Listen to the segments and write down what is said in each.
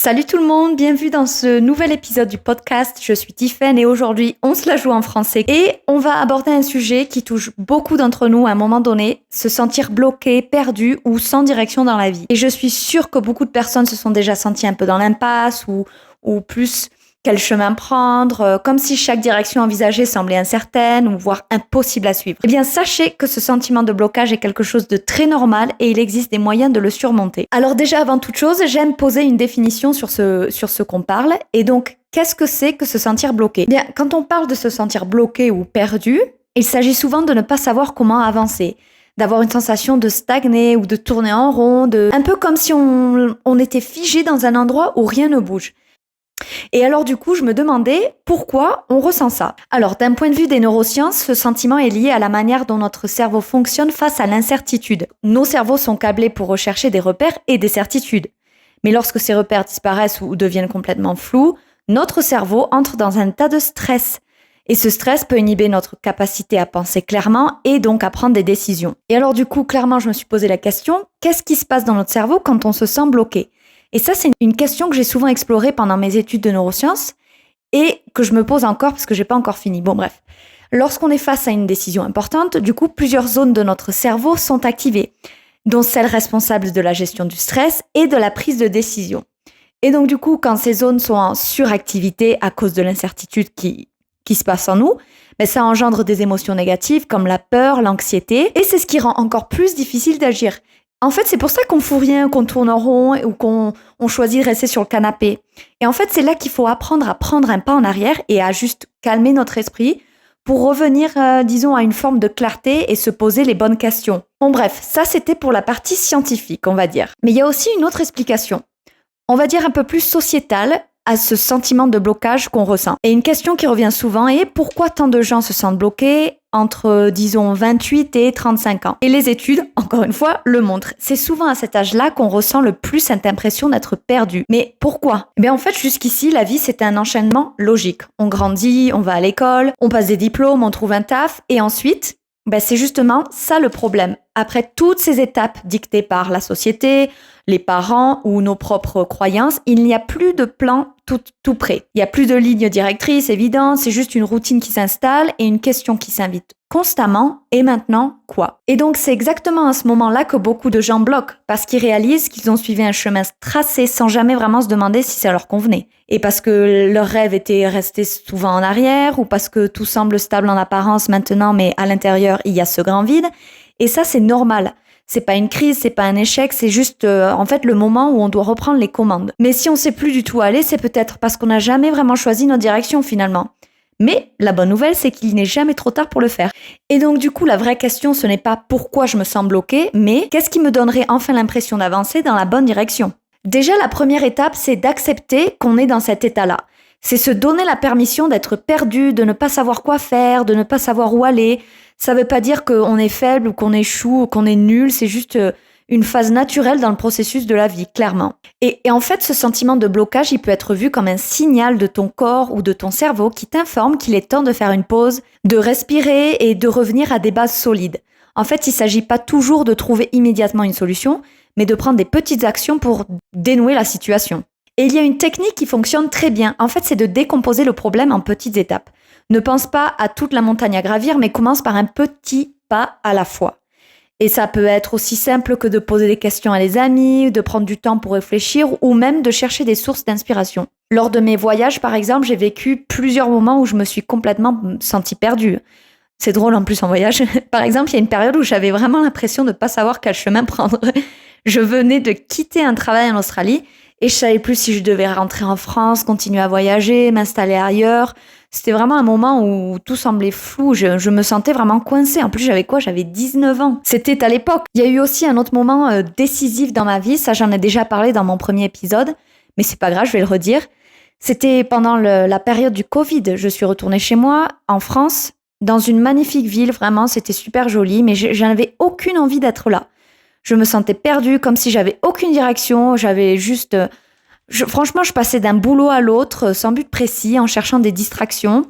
Salut tout le monde, bienvenue dans ce nouvel épisode du podcast. Je suis Tiffaine et aujourd'hui on se la joue en français et on va aborder un sujet qui touche beaucoup d'entre nous à un moment donné, se sentir bloqué, perdu ou sans direction dans la vie. Et je suis sûre que beaucoup de personnes se sont déjà senties un peu dans l'impasse ou plus quel chemin prendre, comme si chaque direction envisagée semblait incertaine ou voire impossible à suivre. Eh bien, sachez que ce sentiment de blocage est quelque chose de très normal et il existe des moyens de le surmonter. Alors déjà, avant toute chose, j'aime poser une définition sur ce qu'on parle. Et donc, qu'est-ce que c'est que se sentir bloqué ? Bien, quand on parle de se sentir bloqué ou perdu, il s'agit souvent de ne pas savoir comment avancer, d'avoir une sensation de stagner ou de tourner en rond, un peu comme si on était figé dans un endroit où rien ne bouge. Et alors du coup, je me demandais pourquoi on ressent ça. Alors d'un point de vue des neurosciences, ce sentiment est lié à la manière dont notre cerveau fonctionne face à l'incertitude. Nos cerveaux sont câblés pour rechercher des repères et des certitudes. Mais lorsque ces repères disparaissent ou deviennent complètement flous, notre cerveau entre dans un état de stress. Et ce stress peut inhiber notre capacité à penser clairement et donc à prendre des décisions. Et alors du coup, clairement, je me suis posé la question, qu'est-ce qui se passe dans notre cerveau quand on se sent bloqué ? Et ça, c'est une question que j'ai souvent explorée pendant mes études de neurosciences et que je me pose encore parce que j'ai pas encore fini. Bon, bref. Lorsqu'on est face à une décision importante, du coup, plusieurs zones de notre cerveau sont activées, dont celles responsables de la gestion du stress et de la prise de décision. Et donc, du coup, quand ces zones sont en suractivité à cause de l'incertitude qui se passe en nous, mais ça engendre des émotions négatives comme la peur, l'anxiété, et c'est ce qui rend encore plus difficile d'agir. En fait, c'est pour ça qu'on fout rien, qu'on tourne en rond ou qu'on choisit de rester sur le canapé. Et en fait, c'est là qu'il faut apprendre à prendre un pas en arrière et à juste calmer notre esprit pour revenir, disons, à une forme de clarté et se poser les bonnes questions. Bon bref, ça c'était pour la partie scientifique, on va dire. Mais il y a aussi une autre explication. On va dire un peu plus sociétale à ce sentiment de blocage qu'on ressent. Et une question qui revient souvent est pourquoi tant de gens se sentent bloqués entre, disons, 28 et 35 ans. Et les études, encore une fois, le montrent. C'est souvent à cet âge-là qu'on ressent le plus cette impression d'être perdu. Mais pourquoi ? Eh bien, en fait, jusqu'ici, la vie, c'est un enchaînement logique. On grandit, on va à l'école, on passe des diplômes, on trouve un taf, et ensuite, c'est justement ça le problème. Après toutes ces étapes dictées par la société, les parents ou nos propres croyances, il n'y a plus de plan tout prêt. Il n'y a plus de ligne directrice évidente, c'est juste une routine qui s'installe et une question qui s'invite constamment. Et maintenant, quoi ? Et donc, c'est exactement à ce moment-là que beaucoup de gens bloquent, parce qu'ils réalisent qu'ils ont suivi un chemin tracé sans jamais vraiment se demander si ça leur convenait. Et parce que leur rêve était resté souvent en arrière, ou parce que tout semble stable en apparence maintenant, mais à l'intérieur, il y a ce grand vide. Et ça, c'est normal. C'est pas une crise, c'est pas un échec, c'est juste en fait le moment où on doit reprendre les commandes. Mais si on sait plus du tout où aller, c'est peut-être parce qu'on n'a jamais vraiment choisi notre direction finalement. Mais la bonne nouvelle, c'est qu'il n'est jamais trop tard pour le faire. Et donc du coup, la vraie question, ce n'est pas pourquoi je me sens bloquée, mais qu'est-ce qui me donnerait enfin l'impression d'avancer dans la bonne direction ? Déjà, la première étape, c'est d'accepter qu'on est dans cet état-là. C'est se donner la permission d'être perdu, de ne pas savoir quoi faire, de ne pas savoir où aller. Ça veut pas dire qu'on est faible ou qu'on échoue ou qu'on est nul, c'est juste une phase naturelle dans le processus de la vie, clairement. Et en fait, ce sentiment de blocage, il peut être vu comme un signal de ton corps ou de ton cerveau qui t'informe qu'il est temps de faire une pause, de respirer et de revenir à des bases solides. En fait, il s'agit pas toujours de trouver immédiatement une solution, mais de prendre des petites actions pour dénouer la situation. Et il y a une technique qui fonctionne très bien. En fait, c'est de décomposer le problème en petites étapes. Ne pense pas à toute la montagne à gravir, mais commence par un petit pas à la fois. Et ça peut être aussi simple que de poser des questions à des amis, de prendre du temps pour réfléchir ou même de chercher des sources d'inspiration. Lors de mes voyages, par exemple, j'ai vécu plusieurs moments où je me suis complètement sentie perdue. C'est drôle en plus en voyage. Par exemple, il y a une période où j'avais vraiment l'impression de ne pas savoir quel chemin prendre. Je venais de quitter un travail en Australie et je savais plus si je devais rentrer en France, continuer à voyager, m'installer ailleurs. C'était vraiment un moment où tout semblait flou, je me sentais vraiment coincée. En plus, j'avais 19 ans. C'était à l'époque. Il y a eu aussi un autre moment décisif dans ma vie, ça j'en ai déjà parlé dans mon premier épisode, mais c'est pas grave, je vais le redire. C'était pendant la période du Covid. Je suis retournée chez moi, en France, dans une magnifique ville, vraiment, c'était super joli, mais je n'avais aucune envie d'être là. Je me sentais perdue, comme si j'avais aucune direction, j'avais juste... Franchement, je passais d'un boulot à l'autre, sans but précis, en cherchant des distractions.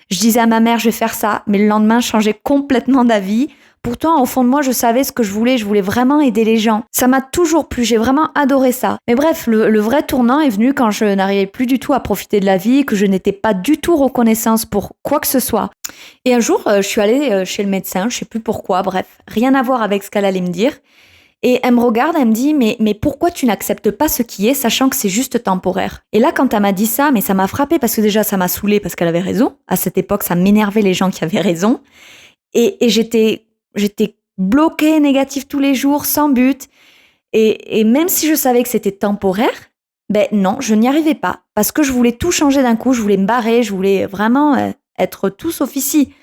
Je disais à ma mère, je vais faire ça, mais le lendemain, je changeais complètement d'avis Pourtant, au fond de moi, je savais ce que je voulais vraiment aider les gens. Ça m'a toujours plu, j'ai vraiment adoré ça. Mais bref, le vrai tournant est venu quand je n'arrivais plus du tout à profiter de la vie, que je n'étais pas du tout reconnaissance pour quoi que ce soit. Et un jour, je suis allée chez le médecin, je sais plus pourquoi, bref, rien à voir avec ce qu'elle allait me dire. Et elle me regarde, elle me dit mais pourquoi tu n'acceptes pas ce qui est, sachant que c'est juste temporaire? Et là, quand elle m'a dit ça, mais ça m'a frappée parce que déjà, ça m'a saoulée parce qu'elle avait raison. À cette époque, ça m'énervait les gens qui avaient raison. Et j'étais bloquée, négative tous les jours, sans but. Et même si je savais que c'était temporaire, ben non, je n'y arrivais pas. Parce que je voulais tout changer d'un coup, je voulais me barrer, je voulais vraiment être tout sauf ici.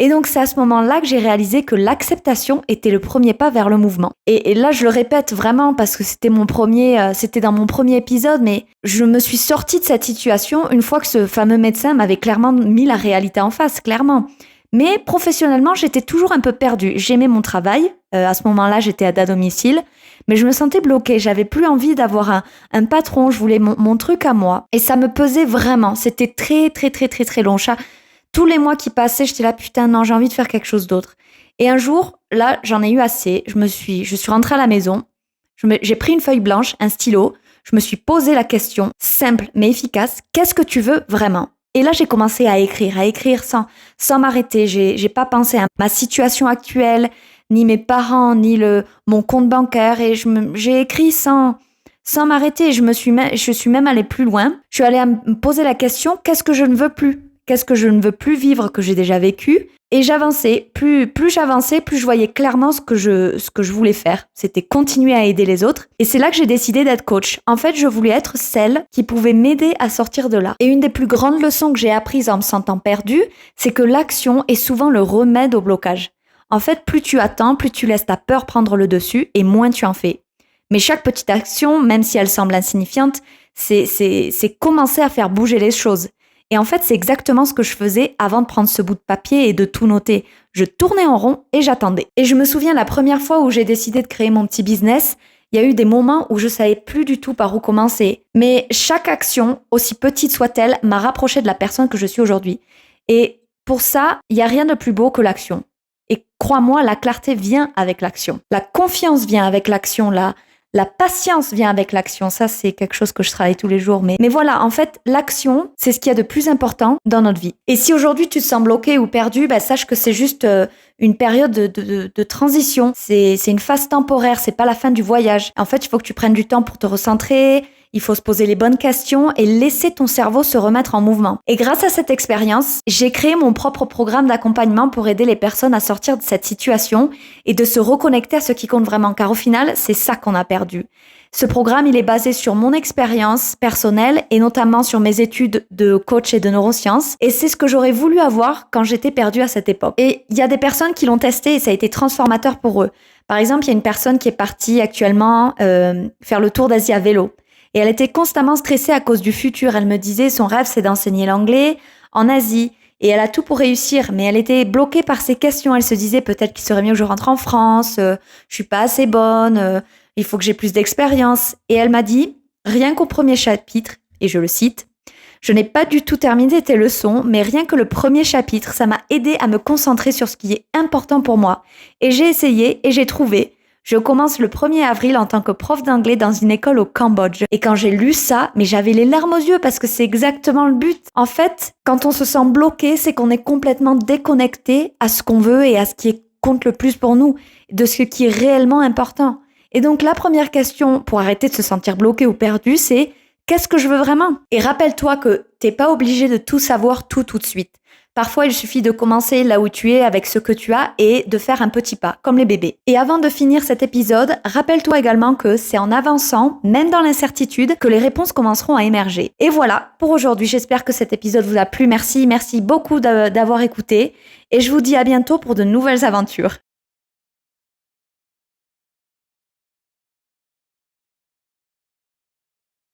Et donc, c'est à ce moment-là que j'ai réalisé que l'acceptation était le premier pas vers le mouvement. Et là, je le répète vraiment parce que c'était dans mon premier épisode, mais je me suis sortie de cette situation une fois que ce fameux médecin m'avait clairement mis la réalité en face, clairement. Mais professionnellement, j'étais toujours un peu perdue. J'aimais mon travail. À ce moment-là, j'étais à domicile. Mais je me sentais bloquée. J'avais plus envie d'avoir un patron. Je voulais mon truc à moi. Et ça me pesait vraiment. C'était très, très, très, très, très long. Tous les mois qui passaient, j'étais là, putain, non, j'ai envie de faire quelque chose d'autre. Et un jour, là, j'en ai eu assez. Je suis rentrée à la maison. J'ai pris une feuille blanche, un stylo. Je me suis posé la question, simple mais efficace. Qu'est-ce que tu veux vraiment? Et là, j'ai commencé à écrire sans m'arrêter. J'ai pas pensé à ma situation actuelle, ni mes parents, ni mon compte bancaire. Et j'ai écrit sans m'arrêter. Je suis même allée plus loin. Je suis allée à me poser la question, qu'est-ce que je ne veux plus? Qu'est-ce que je ne veux plus vivre que j'ai déjà vécu? Et j'avançais. Plus j'avançais, plus je voyais clairement ce que je voulais faire. C'était continuer à aider les autres. Et c'est là que j'ai décidé d'être coach. En fait, je voulais être celle qui pouvait m'aider à sortir de là. Et une des plus grandes leçons que j'ai apprises en me sentant perdue, c'est que l'action est souvent le remède au blocage. En fait, plus tu attends, plus tu laisses ta peur prendre le dessus et moins tu en fais. Mais chaque petite action, même si elle semble insignifiante, c'est commencer à faire bouger les choses. Et en fait, c'est exactement ce que je faisais avant de prendre ce bout de papier et de tout noter. Je tournais en rond et j'attendais. Et je me souviens la première fois où j'ai décidé de créer mon petit business, il y a eu des moments où je savais plus du tout par où commencer. Mais chaque action, aussi petite soit-elle, m'a rapproché de la personne que je suis aujourd'hui. Et pour ça, il n'y a rien de plus beau que l'action. Et crois-moi, la clarté vient avec l'action. La confiance vient avec l'action, la patience vient avec l'action. Ça, c'est quelque chose que je travaille tous les jours. Mais voilà, en fait, l'action, c'est ce qu'il y a de plus important dans notre vie. Et si aujourd'hui, tu te sens bloqué ou perdu, sache que c'est juste une période de transition. C'est une phase temporaire, c'est pas la fin du voyage. En fait, il faut que tu prennes du temps pour te recentrer. Il faut se poser les bonnes questions et laisser ton cerveau se remettre en mouvement. Et grâce à cette expérience, j'ai créé mon propre programme d'accompagnement pour aider les personnes à sortir de cette situation et de se reconnecter à ce qui compte vraiment. Car au final, c'est ça qu'on a perdu. Ce programme, il est basé sur mon expérience personnelle et notamment sur mes études de coach et de neurosciences. Et c'est ce que j'aurais voulu avoir quand j'étais perdue à cette époque. Et il y a des personnes qui l'ont testé et ça a été transformateur pour eux. Par exemple, il y a une personne qui est partie actuellement faire le tour d'Asie à vélo. Et elle était constamment stressée à cause du futur. Elle me disait son rêve, c'est d'enseigner l'anglais en Asie. Et elle a tout pour réussir, mais elle était bloquée par ces questions. Elle se disait peut-être qu'il serait mieux que je rentre en France, je suis pas assez bonne, il faut que j'ai plus d'expérience. Et elle m'a dit, rien qu'au premier chapitre, et je le cite, « Je n'ai pas du tout terminé tes leçons, mais rien que le premier chapitre, ça m'a aidé à me concentrer sur ce qui est important pour moi. Et j'ai essayé et j'ai trouvé. Je commence le 1er avril en tant que prof d'anglais dans une école au Cambodge. » Et quand j'ai lu ça, mais j'avais les larmes aux yeux parce que c'est exactement le but. En fait, quand on se sent bloqué, c'est qu'on est complètement déconnecté à ce qu'on veut et à ce qui compte le plus pour nous, de ce qui est réellement important. Et donc la première question pour arrêter de se sentir bloqué ou perdu, c'est qu'est-ce que je veux vraiment? Et rappelle-toi que t'es pas obligé de tout savoir tout de suite. Parfois, il suffit de commencer là où tu es avec ce que tu as et de faire un petit pas, comme les bébés. Et avant de finir cet épisode, rappelle-toi également que c'est en avançant, même dans l'incertitude, que les réponses commenceront à émerger. Et voilà, pour aujourd'hui, j'espère que cet épisode vous a plu. Merci beaucoup d'avoir écouté et je vous dis à bientôt pour de nouvelles aventures.